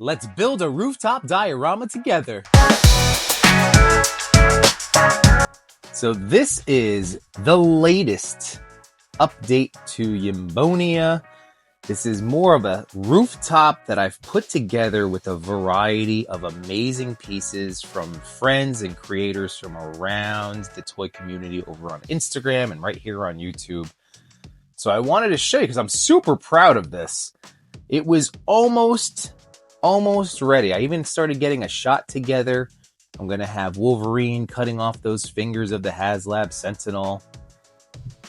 Let's build a rooftop diorama together. So this is the latest update to Yimbonia. This is more of a rooftop that I've put together with a variety of amazing pieces from friends and creators from around the toy community over on Instagram and right here on YouTube. So I wanted to show you because I'm super proud of this. It was almost ready. I even started getting a shot together. I'm going to have Wolverine cutting off those fingers of the HasLab Sentinel.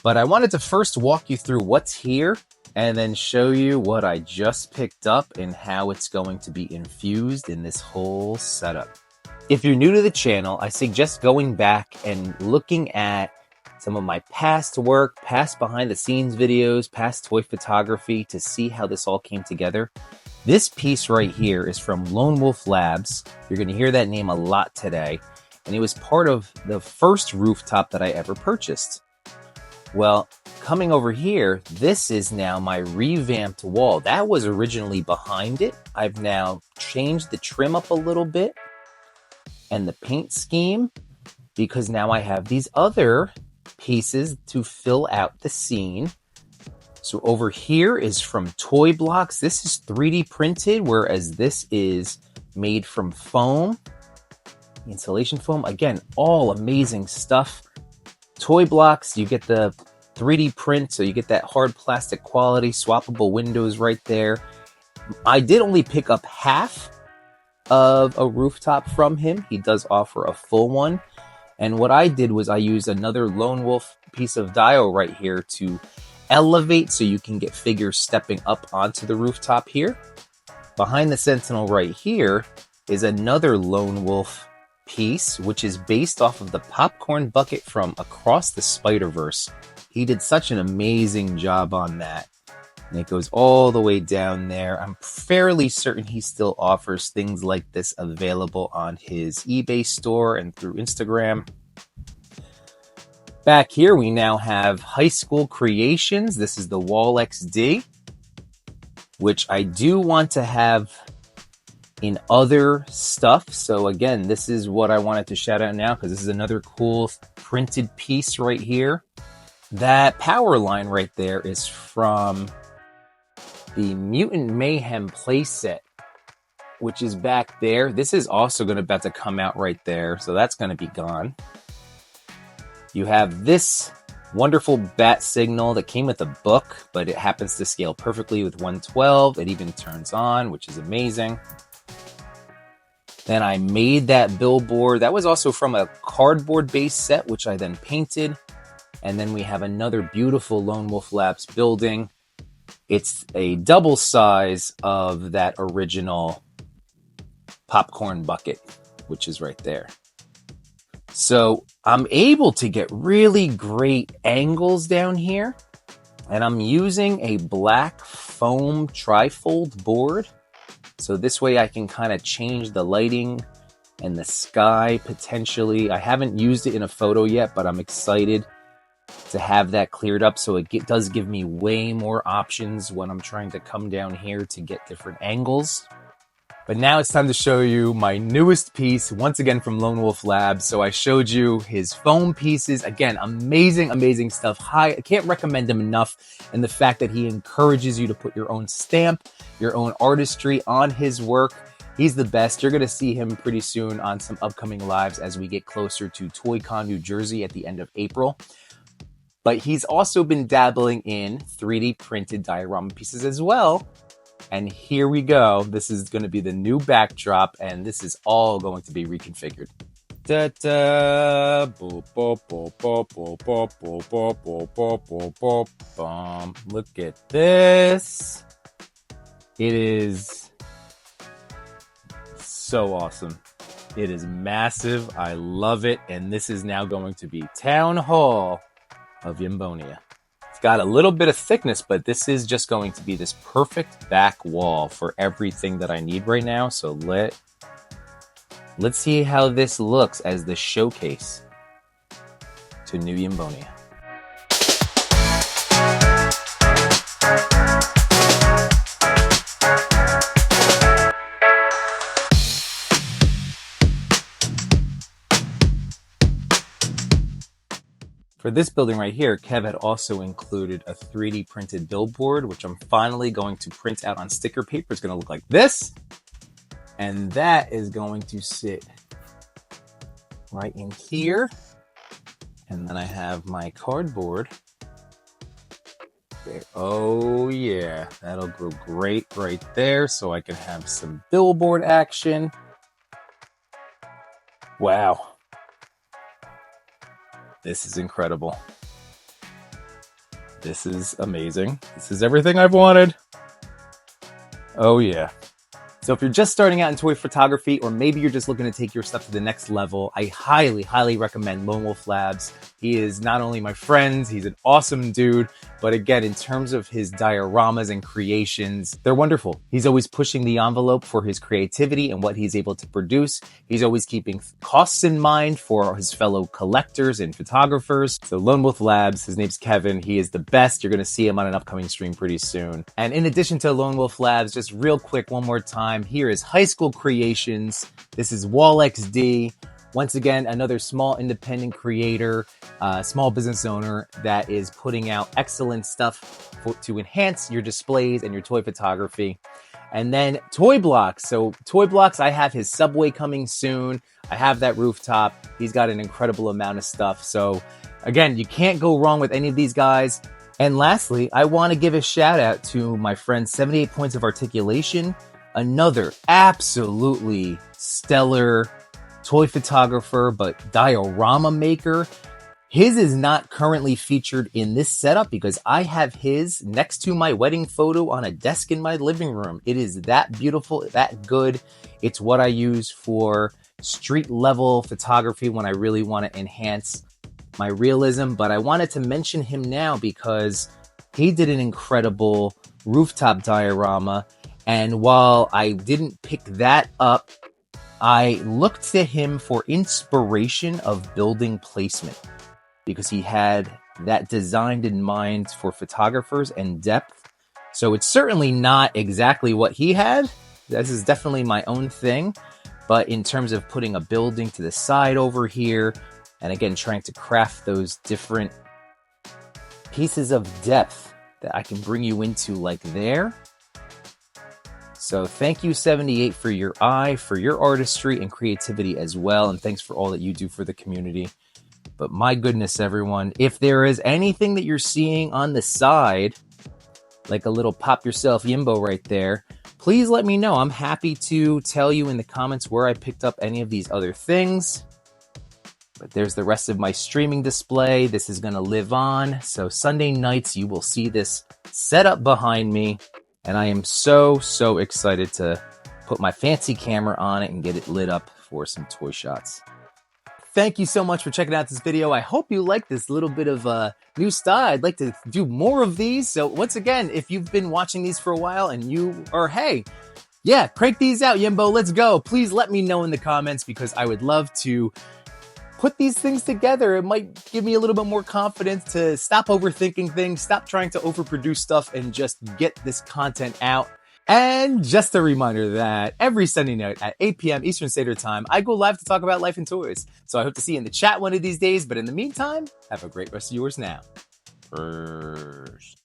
But I wanted to first walk you through what's here and then show you what I just picked up and how it's going to be infused in this whole setup. If you're new to the channel, I suggest going back and looking at some of my past work, past behind the scenes videos, past toy photography to see how this all came together. This piece right here is from Lone Wolf Labs. You're going to hear that name a lot today. And it was part of the first rooftop that I ever purchased. Well, coming over here, this is now my revamped wall. That was originally behind it. I've now changed the trim up a little bit and the paint scheme because now I have these other pieces to fill out the scene. So over here is from Toy Blocks. This is 3D printed, whereas this is made from foam, insulation foam. Again, all amazing stuff. Toy Blocks, you get the 3D print, so you get that hard plastic quality, swappable windows right there. I did only pick up half of a rooftop from him. He does offer a full one. And what I did was I used another Lone Wolf piece of dio right here to elevate so you can get figures stepping up onto the rooftop here. Behind the Sentinel right here is another Lone Wolf piece, which is based off of the popcorn bucket from Across the Spider-Verse. He did such an amazing job on that. And it goes all the way down there. I'm fairly certain he still offers things like this available on his eBay store and through Instagram. Back here, we now have High School Creations. This is the Wall XD, which I do want to have in other stuff. So again, this is what I wanted to shout out now because this is another cool printed piece right here. That power line right there is from the Mutant Mayhem playset, which is back there. This is also about to come out right there, so that's going to be gone. You have this wonderful bat signal that came with a book, but it happens to scale perfectly with 112. It even turns on, which is amazing. Then I made that billboard. That was also from a cardboard-based set, which I then painted. And then we have another beautiful Lone Wolf Labs building. It's a double size of that original popcorn bucket, which is right there. So I'm able to get really great angles down here. And I'm using a black foam trifold board. So this way I can kind of change the lighting and the sky potentially. I haven't used it in a photo yet, but I'm excited to have that cleared up. So it does give me way more options when I'm trying to come down here to get different angles. But now it's time to show you my newest piece, once again from Lone Wolf Labs. So I showed you his foam pieces. Again, amazing stuff. I can't recommend him enough. And the fact that he encourages you to put your own stamp, your own artistry on his work. He's the best. You're going to see him pretty soon on some upcoming lives as we get closer to ToyCon New Jersey at the end of April. But he's also been dabbling in 3D printed diorama pieces as well. And here we go. This is going to be the new backdrop, and this is all going to be reconfigured. Look at this. It is so awesome. It is massive. I love it. And this is now going to be Town Hall of Yimbonia. Got a little bit of thickness, but this is just going to be this perfect back wall for everything that I need right now. So let's see how this looks as the showcase to New Yimbonia. For this building right here, Kev had also included a 3D printed billboard, which I'm finally going to print out on sticker paper. It's going to look like this. And that is going to sit right in here. And then I have my cardboard. There. Oh yeah, that'll go great right there, so I can have some billboard action. Wow. This is incredible. This is amazing. This is everything I've wanted. Oh yeah. So if you're just starting out in toy photography, or maybe you're just looking to take your stuff to the next level, I highly, highly recommend Lone Wolf Labs. He is not only my friend, he's an awesome dude, but again, in terms of his dioramas and creations, they're wonderful. He's always pushing the envelope for his creativity and what he's able to produce. He's always keeping costs in mind for his fellow collectors and photographers. So Lone Wolf Labs, his name's Kevin. He is the best. You're going to see him on an upcoming stream pretty soon. And in addition to Lone Wolf Labs, just real quick, one more time, here is High School Creations. This is Wall XD. Once again, another small independent creator, small business owner that is putting out excellent stuff to enhance your displays and your toy photography. And then Toy Blocks. So Toy Blocks, I have his Subway coming soon. I have that rooftop. He's got an incredible amount of stuff. So again, you can't go wrong with any of these guys. And lastly, I want to give a shout out to my friend 78 Points of Articulation, another absolutely stellar toy photographer, but diorama maker. His is not currently featured in this setup because I have his next to my wedding photo on a desk in my living room. It is that beautiful, that good. It's what I use for street level photography when I really want to enhance my realism. But I wanted to mention him now because he did an incredible rooftop diorama. And while I didn't pick that up, I looked to him for inspiration of building placement because he had that designed in mind for photographers and depth. So it's certainly not exactly what he had. This is definitely my own thing. But in terms of putting a building to the side over here, and again, trying to craft those different pieces of depth that I can bring you into like there. So thank you, 78, for your eye, for your artistry and creativity as well. And thanks for all that you do for the community. But my goodness, everyone, if there is anything that you're seeing on the side, like a little pop yourself Yimbo right there, please let me know. I'm happy to tell you in the comments where I picked up any of these other things. But there's the rest of my streaming display. This is going to live on. So Sunday nights, you will see this set up behind me. And I am so excited to put my fancy camera on it and get it lit up for some toy shots. Thank you so much for checking out this video. I hope you like this little bit of new style. I'd like to do more of these. So once again, if you've been watching these for a while and you are, hey, yeah, crank these out, Yimbo, let's go. Please let me know in the comments because I would love to put these things together. It might give me a little bit more confidence to stop overthinking things, stop trying to overproduce stuff, and just get this content out. And just a reminder that every Sunday night at 8 p.m. Eastern Standard Time, I go live to talk about life and toys. So I hope to see you in the chat one of these days. But in the meantime, have a great rest of yours now. First.